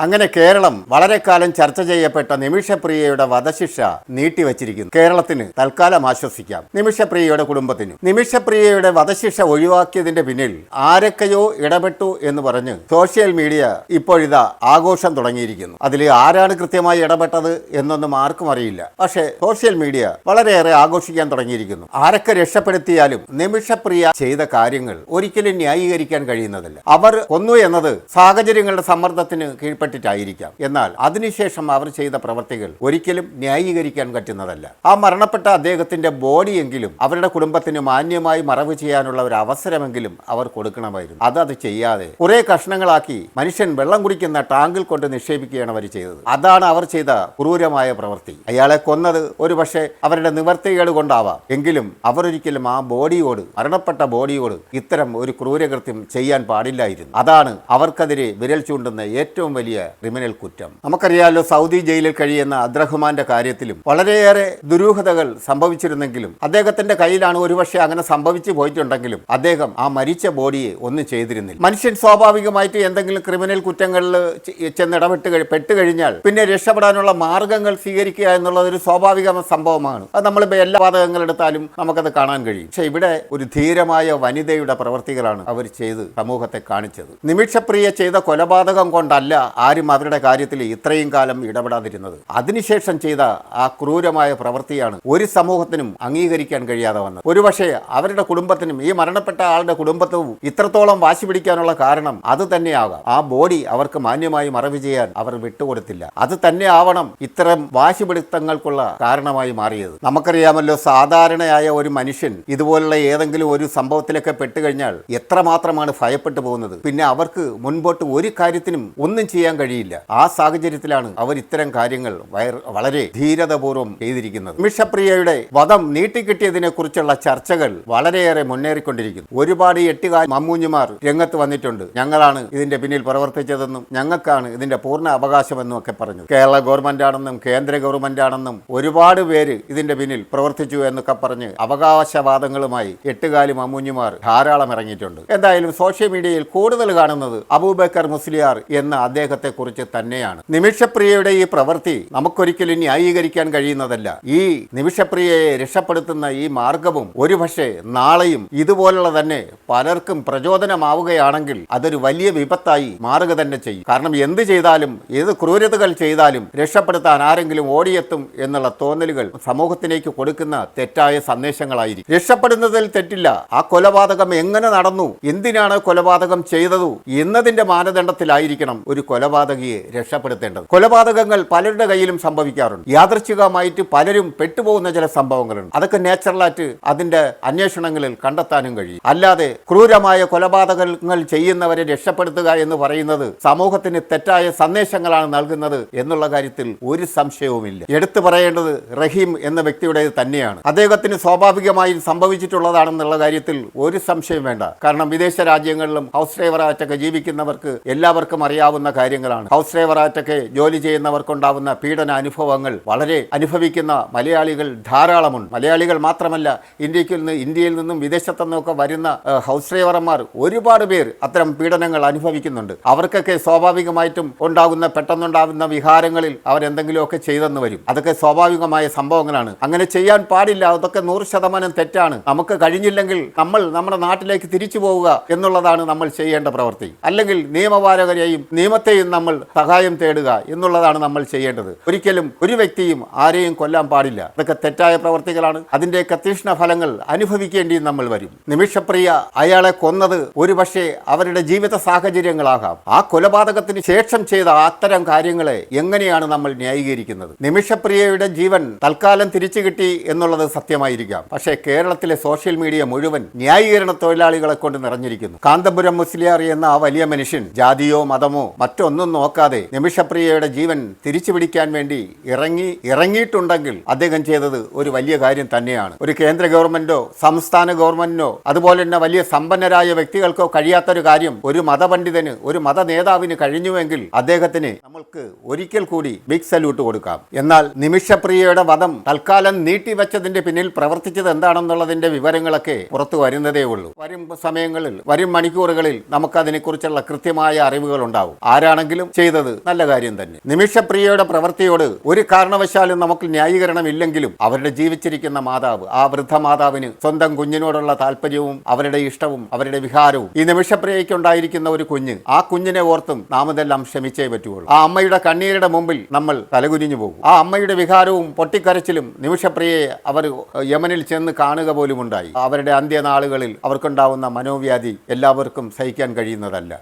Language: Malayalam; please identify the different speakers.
Speaker 1: അങ്ങനെ കേരളം വളരെ കാലം ചർച്ച ചെയ്യപ്പെട്ട നിമിഷപ്രിയയുടെ വധശിക്ഷ നീട്ടിവച്ചിരിക്കുന്നു. കേരളത്തിന് തൽക്കാലം ആശ്വസിക്കാം, നിമിഷപ്രിയയുടെ കുടുംബത്തിനും. നിമിഷപ്രിയയുടെ വധശിക്ഷ ഒഴിവാക്കിയതിന്റെ പിന്നിൽ ആരൊക്കെയോ ഇടപെട്ടു എന്ന് പറഞ്ഞ് സോഷ്യൽ മീഡിയ ഇപ്പോഴിതാ ആഘോഷം തുടങ്ങിയിരിക്കുന്നു. അതിൽ ആരാണ് കൃത്യമായി ഇടപെട്ടത് എന്നൊന്നും ആർക്കും അറിയില്ല. പക്ഷേ സോഷ്യൽ മീഡിയ വളരെയേറെ ആഘോഷിക്കാൻ തുടങ്ങിയിരിക്കുന്നു. ആരൊക്കെ രക്ഷപ്പെടുത്തിയാലും നിമിഷപ്രിയ ചെയ്ത കാര്യങ്ങൾ ഒരിക്കലും ന്യായീകരിക്കാൻ കഴിയുന്നതല്ല. അവർ കൊന്നു എന്നത് സാഹചര്യങ്ങളുടെ സമ്മർദ്ദത്തിന് കീഴ്പ്പെട്ടിട്ടായിരിക്കാം. എന്നാൽ അതിനുശേഷം അവർ ചെയ്ത പ്രവർത്തികൾ ഒരിക്കലും ന്യായീകരിക്കാൻ പറ്റുന്നതല്ല. ആ മരണപ്പെട്ട അദ്ദേഹത്തിന്റെ ബോഡിയെങ്കിലും അവരുടെ കുടുംബത്തിന് മാന്യമായി മറവ് ചെയ്യാനുള്ള ഒരു അവസരമെങ്കിലും അവർ കൊടുക്കണമായിരുന്നു. അത് ചെയ്യാതെ കുറെ കഷ്ണങ്ങളാക്കി മനുഷ്യൻ വെള്ളം കുടിക്കുന്ന ടാങ്കിൽ കൊണ്ട് നിക്ഷേപിക്കുകയാണ് അവർ ചെയ്തത്. അതാണ് അവർ ചെയ്ത ക്രൂരമായ പ്രവൃത്തി. അയാളെ കൊന്നത് ഒരു പക്ഷേ അവരുടെ നിവർത്തികേട് കൊണ്ടാവാം. എങ്കിലും അവരൊരിക്കലും ആ ബോഡിയോട്, മരണപ്പെട്ട ബോഡിയോട് ഇത്തരം ഒരു ക്രൂരകൃത്യം ചെയ്യാൻ പാടില്ലായിരുന്നു. അതാണ് അവർക്കെതിരെ വിരൽ ചൂണ്ടുന്ന ഏറ്റവും വലിയ ക്രിമിനൽ കുറ്റം. നമുക്കറിയാലോ, സൗദി ജയിലിൽ കഴിയുന്ന അബ്ദുറഹ്മാന്റെ കാര്യത്തിലും വളരെയേറെ ദുരൂഹതകൾ സംഭവിച്ചിരുന്നെങ്കിലും അദ്ദേഹത്തിന്റെ കയ്യിലാണ് ഒരുപക്ഷെ അങ്ങനെ സംഭവിച്ചു പോയിട്ടുണ്ടെങ്കിലും അദ്ദേഹം ആ മരിച്ച ബോഡിയെ ഒന്നും ചെയ്തിരുന്നില്ല. മനുഷ്യൻ സ്വാഭാവികമായിട്ട് എന്തെങ്കിലും ക്രിമിനൽ കുറ്റങ്ങളിൽ പെട്ടുകഴിഞ്ഞാൽ പിന്നെ രക്ഷപ്പെടാനുള്ള മാർഗങ്ങൾ സ്വീകരിക്കുക എന്നുള്ളത് ഒരു സ്വാഭാവിക സംഭവമാണ്. അത് നമ്മളിപ്പോൾ എല്ലാ വാതകങ്ങളെടുത്താലും നമുക്കത് കാണാൻ കഴിയും. പക്ഷെ ഇവിടെ ഒരു ധീരമായ വനിതയുടെ പ്രവർത്തികളാണ് അവർ ചെയ്ത് സമൂഹത്തെ കാണിച്ചത്. നിമിഷപ്രിയ ചെയ്ത കൊലപാതകം കൊണ്ടല്ല ആരും അവരുടെ കാര്യത്തിൽ ഇത്രയും കാലം ഇടപെടാതിരുന്നത്. അതിനുശേഷം ചെയ്ത ആ ക്രൂരമായ പ്രവൃത്തിയാണ് ഒരു സമൂഹത്തിനും അംഗീകരിക്കാൻ കഴിയാതെ വന്നത്. ഒരുപക്ഷെ അവരുടെ കുടുംബത്തിനും ഈ മരണപ്പെട്ട ആളുടെ കുടുംബത്തിനും ഇത്രത്തോളം വാശി പിടിക്കാനുള്ള കാരണം അത് തന്നെയാകാം. ആ ബോഡി അവർക്ക് മാന്യമായി മറവ് ചെയ്യാൻ അവർ വിട്ടുകൊടുത്തില്ല. അത് തന്നെ ആവണം ഇത്തരം വാശിപിടുത്തങ്ങൾക്കുള്ള കാരണമായി മാറിയത്. നമുക്കറിയാമല്ലോ, സാധാരണയായ ഒരു മനുഷ്യൻ ഇതുപോലുള്ള ഏതെങ്കിലും ഒരു സംഭവത്തിലൊക്കെ പെട്ടുകഴിഞ്ഞാൽ എത്രമാത്രമാണ് ഭയപ്പെട്ടു പോകുന്നത്. പിന്നെ അവർക്ക് മുൻപോട്ട് ഒരു കാര്യത്തിനും ഒന്നും ചെയ്യാൻ കഴിയില്ല. ആ സാഹചര്യത്തിലാണ് അവർ ഇത്തരം കാര്യങ്ങൾ വളരെ ധീരതപൂർവ്വം ചെയ്തിരിക്കുന്നത്. നിമിഷപ്രിയയുടെ വധം നീട്ടിക്കിട്ടിയതിനെ കുറിച്ചുള്ള ചർച്ചകൾ വളരെയേറെ മുന്നേറിക്കൊണ്ടിരിക്കുന്നു. ഒരുപാട് എട്ടുകാൽ മമ്മൂഞ്ഞുമാർ രംഗത്ത് വന്നിട്ടുണ്ട്. ഞങ്ങളാണ് ഇതിന്റെ പിന്നിൽ പ്രവർത്തിച്ചതെന്നും ഞങ്ങൾക്കാണ് ഇതിന്റെ പൂർണ്ണ അവകാശമെന്നും ഒക്കെ പറഞ്ഞു. കേരള ഗവൺമെന്റ് ആണെന്നും കേന്ദ്ര ഗവൺമെന്റ് ആണെന്നും ഒരുപാട് പേര് ഇതിന്റെ പിന്നിൽ പ്രവർത്തിച്ചു എന്നൊക്കെ പറഞ്ഞ് അവകാശവാദങ്ങളുമായി എട്ടുകാലി മമ്മൂഞ്ഞുമാർ ധാരാളം ഇറങ്ങിയിട്ടുണ്ട്. എന്തായാലും സോഷ്യൽ മീഡിയയിൽ കൂടുതൽ കാണുന്നത് അബൂബക്കർ മുസ്ലിയാർ എന്ന അദ്ദേഹത്തെ കുറിച്ച് തന്നെയാണ്. നിമിഷപ്രിയയുടെ ഈ പ്രവൃത്തി നമുക്കൊരിക്കലും ന്യായീകരിക്കാൻ കഴിയുന്നതല്ല. ഈ നിമിഷപ്രിയയെ രക്ഷപ്പെടുത്തുന്ന ഈ മാർഗവും ഒരുപക്ഷെ നാളെയും ഇതുപോലുള്ള തന്നെ പലർക്കും പ്രചോദനമാവുകയാണെങ്കിൽ അതൊരു വലിയ വിപത്തായി മാറുക തന്നെ ചെയ്യും. കാരണം എന്ത് ചെയ്താലും, ഏത് ക്രൂരതകൾ ചെയ്താലും രക്ഷപ്പെടുത്താൻ ആരെങ്കിലും ഓടിയെത്തും എന്നുള്ള തോന്നലുകൾ സമൂഹത്തിലേക്ക് കൊടുക്കുന്ന തെറ്റായ സന്ദേശങ്ങളായിരിക്കും. രക്ഷപ്പെടുന്നതിൽ തെറ്റില്ല. ആ കൊലപാതകം എങ്ങനെ നടന്നു, എന്തിനാണ് കൊലപാതകം ചെയ്തതു എന്നതിന്റെ മാനദണ്ഡത്തിലായിരിക്കണം ഒരു കൊലപാതകിയെ രക്ഷപ്പെടുത്തേണ്ടത്. കൊലപാതകങ്ങൾ പലരുടെ കയ്യിലും സംഭവിക്കാറുണ്ട്. യാദൃച്ഛികമായിട്ട് പലരും പെട്ടുപോകുന്ന ചില സംഭവങ്ങളുണ്ട്. അതൊക്കെ നാച്ചുറലായിട്ട് അതിന്റെ അന്വേഷണങ്ങളിൽ കണ്ടെത്താനും കഴിയും. അല്ലാതെ ക്രൂരമായ കൊലപാതകങ്ങൾ ചെയ്യുന്നവരെ രക്ഷപ്പെടുത്തുക എന്ന് പറയുന്നത് സമൂഹത്തിന് തെറ്റായ സന്ദേശങ്ങളാണ് നൽകുന്നത് എന്നുള്ള കാര്യത്തിൽ ഒരു സംശയവുമില്ല. എടുത്തു പറയേണ്ടത് റഹീം എന്ന വ്യക്തിയുടെ തന്നെയാണ്. അദ്ദേഹത്തിന് സ്വാഭാവികമായി സംഭവിച്ചിട്ടുള്ളതാണെന്നുള്ള കാര്യത്തിൽ ഒരു സംശയം വേണ്ട. കാരണം വിദേശ രാജ്യങ്ങളിലും ഹൗസ് ഡ്രൈവറായിട്ടൊക്കെ ജീവിക്കുന്നവർക്ക് എല്ലാവർക്കും അറിയാവുന്ന കാര്യങ്ങളാണ്. ഹൗസ് ഡ്രൈവറായിട്ടൊക്കെ ജോലി ചെയ്യുന്നവർക്കുണ്ടാവുന്ന പീഡന അനുഭവങ്ങൾ വളരെ അനുഭവിക്കുന്ന മലയാളികൾ ധാരാളമുണ്ട്. മലയാളികൾ മാത്രമല്ല, ഇന്ത്യയിൽ നിന്നും വിദേശത്തു നിന്നൊക്കെ വരുന്ന ഹൗസ് ഡ്രൈവർമാർ ഒരുപാട് പേർ അത്തരം പീഡനങ്ങൾ അനുഭവിക്കുന്നുണ്ട്. അവർക്കൊക്കെ സ്വാഭാവികമായിട്ടും പെട്ടെന്നുണ്ടാകുന്ന വിഹാരങ്ങളിൽ അവരെന്തെങ്കിലുമൊക്കെ ചെയ്തെന്ന് വരും. അതൊക്കെ സ്വാഭാവികമായ സംഭവങ്ങളാണ്. അങ്ങനെ ചെയ്യാൻ പാടില്ല. അതൊക്കെ 100% തെറ്റാണ്. നമുക്ക് കഴിഞ്ഞില്ലെങ്കിൽ നമ്മൾ നമ്മുടെ നാട്ടിലേക്ക് തിരിച്ചു പോവുക എന്നുള്ളതാണ് നമ്മൾ ചെയ്യേണ്ട പ്രവൃത്തി. അല്ലെങ്കിൽ നിയമപാലകരെയും നിയമത്തെയും നമ്മൾ സഹായം തേടുക എന്നുള്ളതാണ് നമ്മൾ ചെയ്യേണ്ടത്. ഒരിക്കലും ഒരു വ്യക്തിയും ആരെയും കൊല്ലാൻ പാടില്ല. അതൊക്കെ തെറ്റായ പ്രവർത്തികളാണ്. അതിൻ്റെയൊക്കെ തീക്ഷ്ണ ഫലങ്ങൾ അനുഭവിക്കേണ്ടിയും നമ്മൾ വരും. നിമിഷപ്രിയ അയാളെ കൊന്നത് ഒരുപക്ഷെ അവരുടെ ജീവിത സാഹചര്യങ്ങളാകാം. ആ കൊലപാതകത്തിന് ശേഷം ചെയ്ത അത്തരം കാര്യങ്ങളെ എങ്ങനെയാണ് നമ്മൾ ന്യായീകരിക്കുന്നത്? നിമിഷപ്രിയയുടെ ജീവൻ തൽക്കാലം തിരിച്ചു കിട്ടി എന്നുള്ളത് സത്യമായിരിക്കാം. പക്ഷേ കേരളത്തിലെ സോഷ്യൽ മീഡിയ മുഴുവൻ ന്യായീകരണ തൊഴിലാളികളെ കൊണ്ട് നിറഞ്ഞിരിക്കുന്നു. കാന്തപുരം മുസ്ലിയാർ എന്ന ആ വലിയ മനുഷ്യൻ ജാതിയോ മതമോ മറ്റൊന്നും നോക്കാതെ നിമിഷപ്രിയയുടെ ജീവൻ തിരിച്ചു പിടിക്കാൻ വേണ്ടി ഇറങ്ങിയിട്ടുണ്ടെങ്കിൽ അദ്ദേഹം ചെയ്തത് ഒരു വലിയ കാര്യം തന്നെയാണ്. ഒരു കേന്ദ്ര ഗവൺമെന്റോ സംസ്ഥാന ഗവൺമെന്റിനോ അതുപോലെ തന്നെ വലിയ സമ്പന്നരായ വ്യക്തികൾക്കോ കഴിയാത്തൊരു കാര്യം ഒരു മതപണ്ഡിതന്, ഒരു മത നേതാവിന് കഴിഞ്ഞുവെങ്കിൽ അദ്ദേഹത്തിന് നമ്മൾക്ക് ഒരിക്കൽ കൂടി ബിഗ് സല്യൂട്ട് കൊടുക്കാം. എന്നാൽ നിമിഷപ്രിയയുടെ വധം തൽക്കാലം നീട്ടിവെച്ചതിന്റെ പിന്നിൽ പ്രവർത്തിച്ചത് എന്താണെന്നുള്ളതിന്റെ വിവരങ്ങളൊക്കെ പുറത്തു വരുന്നതേ ഉള്ളൂ. വരും സമയങ്ങളിൽ, വരും മണിക്കൂറുകളിൽ നമുക്കതിനെക്കുറിച്ചുള്ള കൃത്യമായ അറിവുകൾ ഉണ്ടാവും. ആരാണെങ്കിലും ആരെങ്കിലും ചെയ്തത് നല്ല കാര്യം തന്നെ. നിമിഷപ്രിയയുടെ പ്രവൃത്തിയോട് ഒരു കാരണവശാലും നമുക്ക് ന്യായീകരണമില്ലെങ്കിലും അവരുടെ ജീവിച്ചിരിക്കുന്ന മാതാവ്, ആ വൃദ്ധ മാതാവിന് സ്വന്തം കുഞ്ഞിനോടുള്ള താല്പര്യവും അവരുടെ ഇഷ്ടവും അവരുടെ വിഹാരവും, ഈ നിമിഷപ്രിയയ്ക്ക് ഉണ്ടായിരിക്കുന്ന ഒരു കുഞ്ഞ്, ആ കുഞ്ഞിനെ ഓർത്തും നാം ഇതെല്ലാം ക്ഷമിച്ചേ പറ്റുള്ളൂ. ആ അമ്മയുടെ കണ്ണീരുടെ മുമ്പിൽ നമ്മൾ തലകുനിഞ്ഞു പോകും. ആ അമ്മയുടെ വിഹാരവും പൊട്ടിക്കരച്ചിലും നിമിഷപ്രിയയെ അവർ യമനിൽ ചെന്ന് കാണുക പോലും ഉണ്ടായി. അവരുടെ അന്ത്യനാളുകളിൽ അവർക്കുണ്ടാവുന്ന മനോവ്യാധി എല്ലാവർക്കും സഹിക്കാൻ കഴിയുന്നതല്ല.